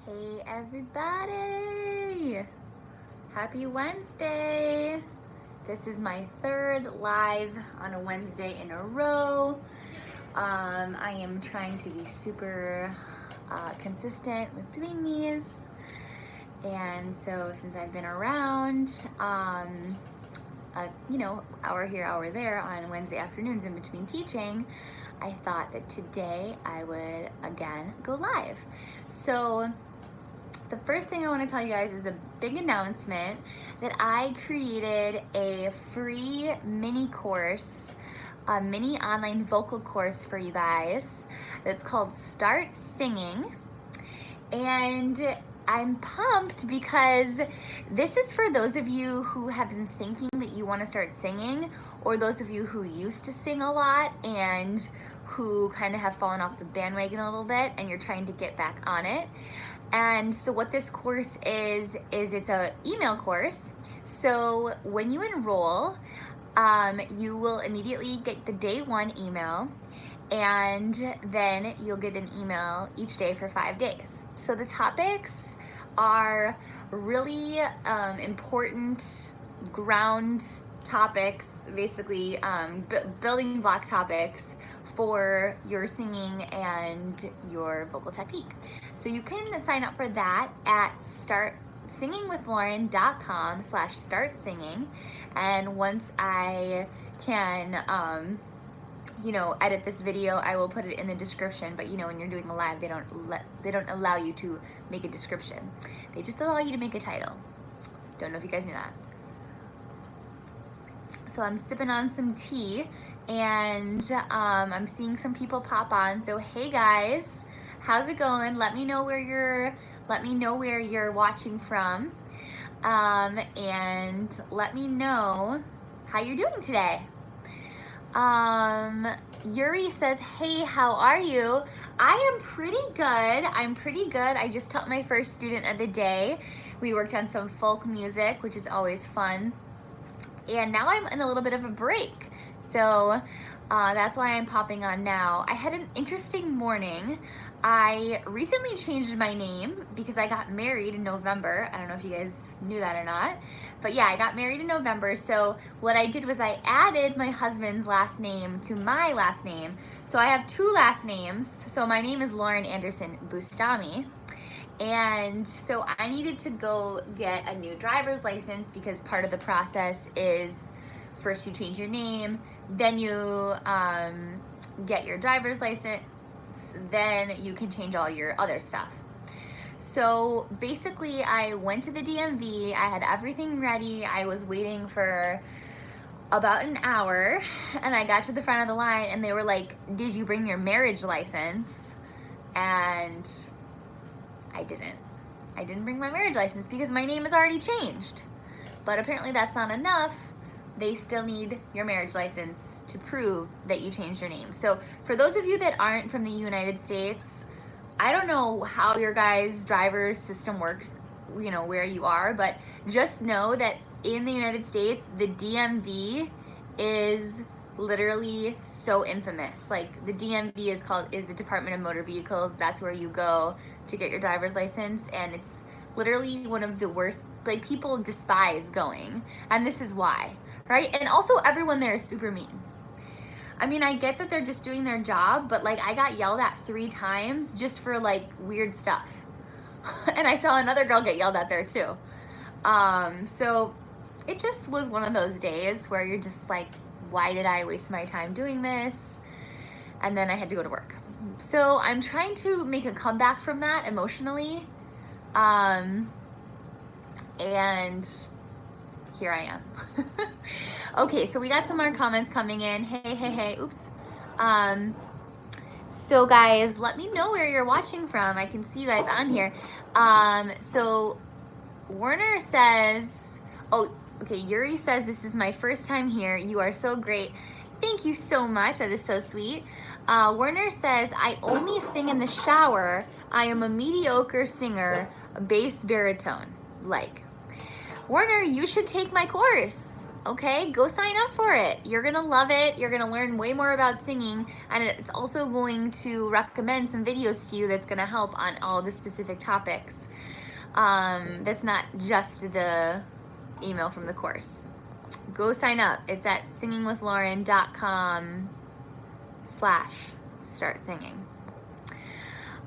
Hey everybody! Happy Wednesday! This is my third live on a Wednesday in a row. I am trying to be super consistent with doing these. And so since I've been around, hour here, hour there on Wednesday afternoons in between teaching, I thought that today I would again go live. So the first thing I want to tell you guys is a big announcement that I created a free mini course, a mini online vocal course for you guys that's called Start Singing. And I'm pumped because this is for those of you who have been thinking that you want to start singing, or those of you who used to sing a lot and who kind of have fallen off the bandwagon a little bit and you're trying to get back on it. And so what this course is it's an email course. So when you enroll, you will immediately get the day one email, and then you'll get an email each day for 5 days. So the topics are really important ground topics, basically building block topics for your singing and your vocal technique. So you can sign up for that at startsingingwithlauren.com/startsinging. And once I can, edit this video, I will put it in the description. But when you're doing a live, they don't allow you to make a description. They just allow you to make a title. Don't know if you guys knew that. So I'm sipping on some tea, and I'm seeing some people pop on. So hey guys, how's it going? Let me know where you're watching from, and let me know how you're doing today. Yuri says, hey, how are you? I am pretty good. I just taught my first student of the day. We worked on some folk music, which is always fun. And now I'm in a little bit of a break. So that's why I'm popping on now. I had an interesting morning. I recently changed my name because I got married in November. I don't know if you guys knew that or not. But yeah, I got married in November. So what I did was I added my husband's last name to my last name. So I have two last names. So my name is Lauren Anderson Bustami. And so I needed to go get a new driver's license because part of the process is first you change your name, then you get your driver's license, then you can change all your other stuff. So basically I went to the DMV, I had everything ready, I was waiting for about an hour, and I got to the front of the line and they were like, did you bring your marriage license? And I didn't bring my marriage license because my name is already changed. But apparently that's not enough. They still need your marriage license to prove that you changed your name. So for those of you that aren't from the United States, I don't know how your guys' driver's system works, where you are, but just know that in the United States, the DMV is literally so infamous. Like the DMV is the Department of Motor Vehicles. That's where you go to get your driver's license, and it's literally one of the worst. Like people despise going, and this is why, right? And also everyone there is super mean. I mean, I get that they're just doing their job, but like I got yelled at 3 times just for like weird stuff. And I saw another girl get yelled at there too. So it just was one of those days where you're just like, why did I waste my time doing this? And then I had to go to work. So I'm trying to make a comeback from that emotionally. And here I am. Okay, so we got some more comments coming in. Hey, oops. So guys, let me know where you're watching from. I can see you guys on here. So Werner says, okay, Yuri says, this is my first time here. You are so great. Thank you so much. That is so sweet. Werner says, I only sing in the shower. I am a mediocre singer, bass baritone. Warner, you should take my course. Okay, go sign up for it. You're gonna love it. You're gonna learn way more about singing, and it's also going to recommend some videos to you that's gonna help on all the specific topics. That's not just the email from the course. Go sign up. It's at singingwithlauren.com/start singing.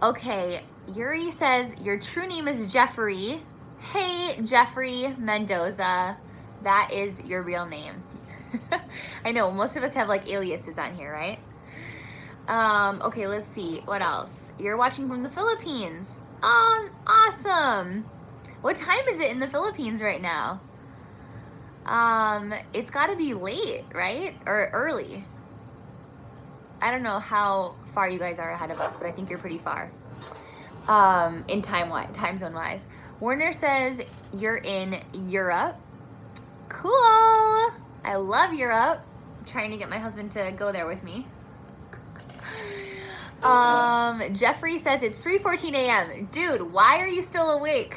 Okay, Yuri says your true name is Jeffrey. Hey, Jeffrey Mendoza. That is your real name. I know, most of us have like aliases on here, right? Okay, let's see. What else? You're watching from the Philippines. Awesome. What time is it in the Philippines right now? It's got to be late, right? Or early. I don't know how far you guys are ahead of us, but I think you're pretty far. In time zone wise. Warner says you're in Europe. Cool. I love Europe. I'm trying to get my husband to go there with me. Jeffrey says it's 3:14 a.m. Dude, why are you still awake?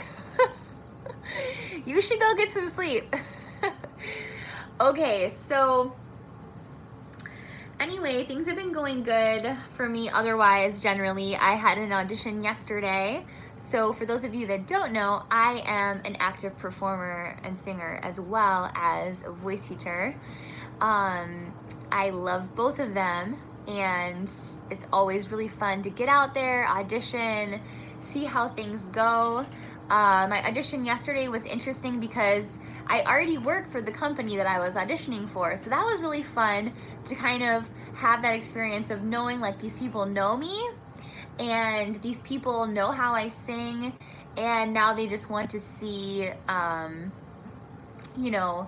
You should go get some sleep. Okay, so anyway, things have been going good for me otherwise. Generally, I had an audition yesterday. So for those of you that don't know, I am an active performer and singer as well as a voice teacher. I love both of them, and it's always really fun to get out there, audition, see how things go. My audition yesterday was interesting because I already work for the company that I was auditioning for. So that was really fun to kind of have that experience of knowing like these people know me and these people know how I sing, and now they just want to see, you know,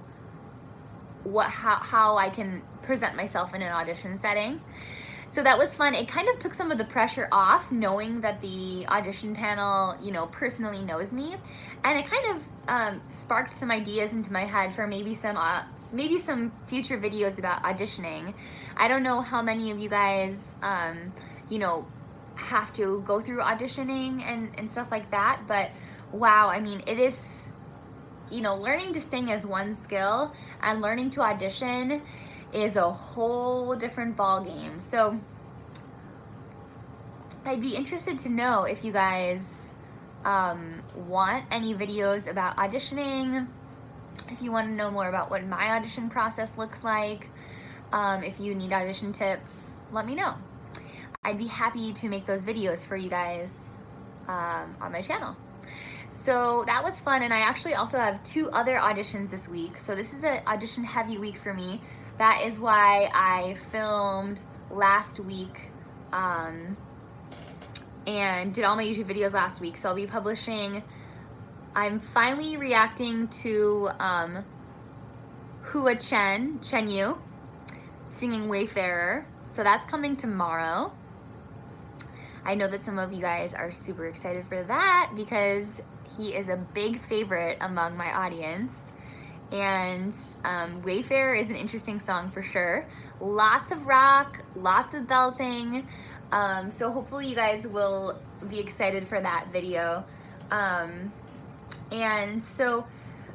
how I can present myself in an audition setting. So that was fun. It kind of took some of the pressure off knowing that the audition panel, you know, personally knows me. And it kind of sparked some ideas into my head for maybe some future videos about auditioning. I don't know how many of you guys, you know, have to go through auditioning and stuff like that. But wow, I mean, it is, you know, learning to sing is one skill, and learning to audition is a whole different ball game. So I'd be interested to know if you guys want any videos about auditioning, if you want to know more about what my audition process looks like, if you need audition tips, let me know. I'd be happy to make those videos for you guys on my channel. So that was fun, and I actually also have 2 other auditions this week. So this is an audition heavy week for me. That is why I filmed last week and did all my YouTube videos last week. So I'll be publishing, I'm finally reacting to Hua Chen Yu singing Wayfarer. So that's coming tomorrow. I know that some of you guys are super excited for that because he is a big favorite among my audience. And Wayfarer is an interesting song for sure. Lots of rock, lots of belting. So hopefully you guys will be excited for that video. And so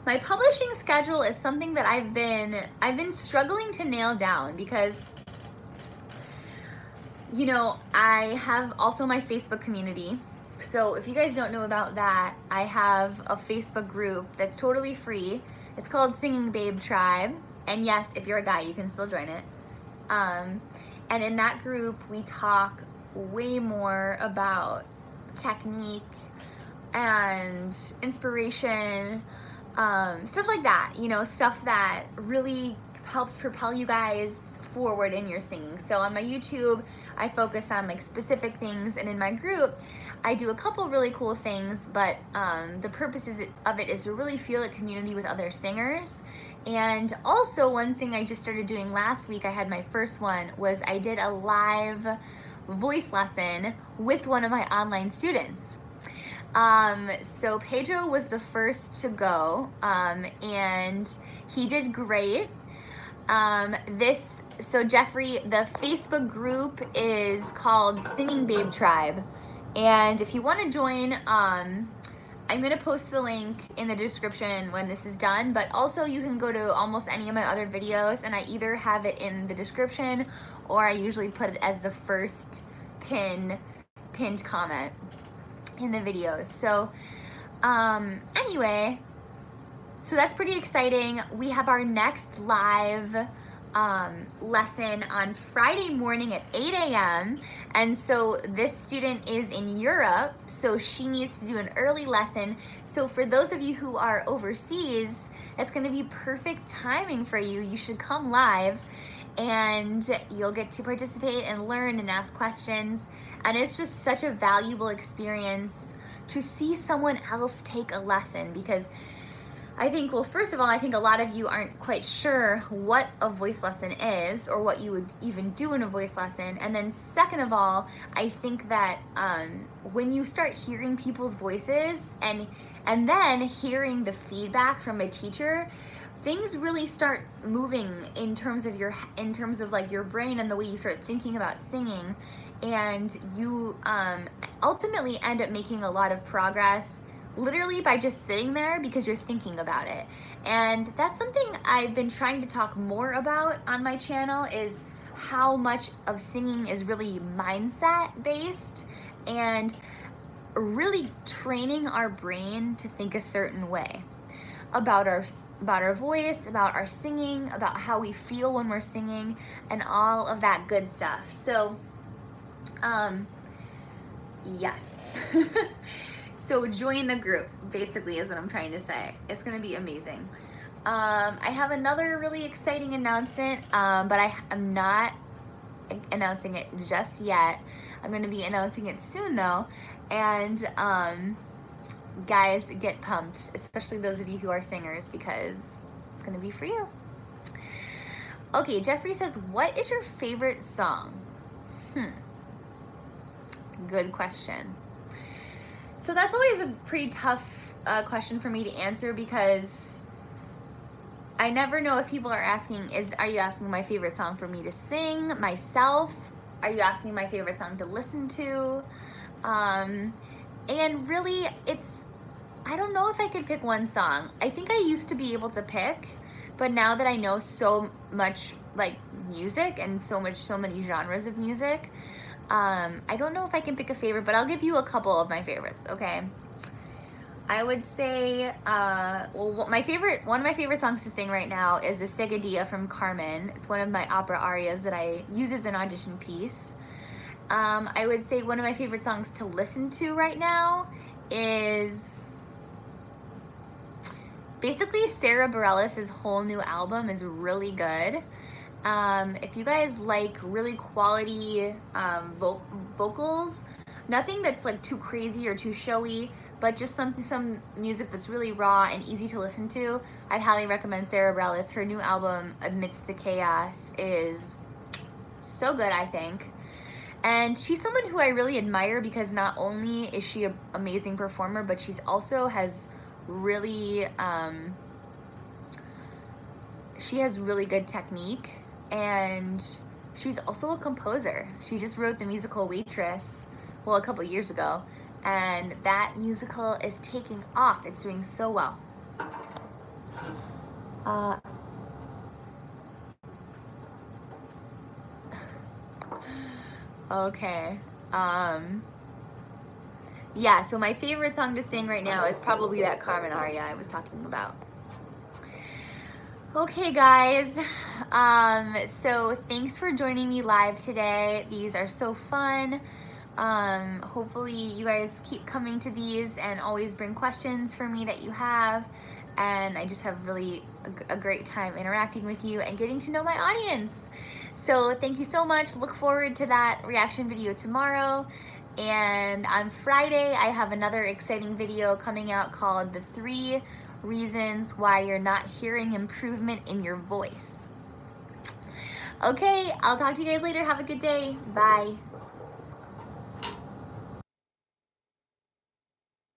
my publishing schedule is something that I've been struggling to nail down because, you know, I have also my Facebook community. So if you guys don't know about that, I have a Facebook group that's totally free. It's called Singing Babe Tribe. And yes, if you're a guy, you can still join it. And in that group, we talk way more about technique and inspiration, stuff like that, you know, stuff that really helps propel you guys forward in your singing. So on my YouTube, I focus on like specific things, and in my group, I do a couple really cool things, but the purpose of it is to really feel a community with other singers. And also one thing I just started doing last week, I had my first one, was I did a live voice lesson with one of my online students. So Pedro was the first to go, and he did great. So Jeffrey, the Facebook group is called Singing Babe Tribe. And if you want to join, I'm gonna post the link in the description when this is done, but also you can go to almost any of my other videos and I either have it in the description or I usually put it as the first pinned comment in the videos. So anyway, so that's pretty exciting. We have our next live lesson on Friday morning at 8 a.m. And so this student is in Europe, so she needs to do an early lesson. So for those of you who are overseas, it's gonna be perfect timing for you. You should come live and you'll get to participate and learn and ask questions. And it's just such a valuable experience to see someone else take a lesson, because I think, well, first of all, I think a lot of you aren't quite sure what a voice lesson is or what you would even do in a voice lesson. And then second of all, I think that when you start hearing people's voices and then hearing the feedback from a teacher, things really start moving in terms of like your brain and the way you start thinking about singing. And you ultimately end up making a lot of progress literally by just sitting there because you're thinking about it. And that's something I've been trying to talk more about on my channel, is how much of singing is really mindset based and really training our brain to think a certain way about our voice, about our singing, about how we feel when we're singing, and all of that good stuff. So yes. So join the group, basically, is what I'm trying to say. It's gonna be amazing. I have another really exciting announcement, but I am not announcing it just yet. I'm gonna be announcing it soon though. And guys, get pumped, especially those of you who are singers, because it's gonna be for you. Okay, Jeffrey says, what is your favorite song? Good question. So that's always a pretty tough question for me to answer, because I never know if people are asking, are you asking my favorite song for me to sing myself? Are you asking my favorite song to listen to? And really, I don't know if I could pick one song. I think I used to be able to pick, but now that I know so much like music and so many genres of music, I don't know if I can pick a favorite, but I'll give you a couple of my favorites, okay? I would say, well, one of my favorite songs to sing right now is the Seguidilla from Carmen. It's one of my opera arias that I use as an audition piece. I would say one of my favorite songs to listen to right now is basically Sara Bareilles' whole new album is really good. If you guys like really quality vocals, nothing that's like too crazy or too showy, but just some music that's really raw and easy to listen to, I'd highly recommend Sara Bareilles. Her new album, Amidst the Chaos, is so good, I think. And she's someone who I really admire, because not only is she an amazing performer, but she's also has really, she has really good technique. And she's also a composer. She just wrote the musical Waitress, well, a couple years ago, and that musical is taking off. It's doing so well. Okay. Yeah, so my favorite song to sing right now is probably that Carmen aria I was talking about. Okay, guys, so thanks for joining me live today. These are so fun. Hopefully you guys keep coming to these and always bring questions for me that you have. And I just have really a great time interacting with you and getting to know my audience. So thank you so much. Look forward to that reaction video tomorrow. And on Friday, I have another exciting video coming out called The 3 Reasons Why You're Not Hearing Improvement in Your Voice. Okay, I'll talk to you guys later. Have a good day. Bye.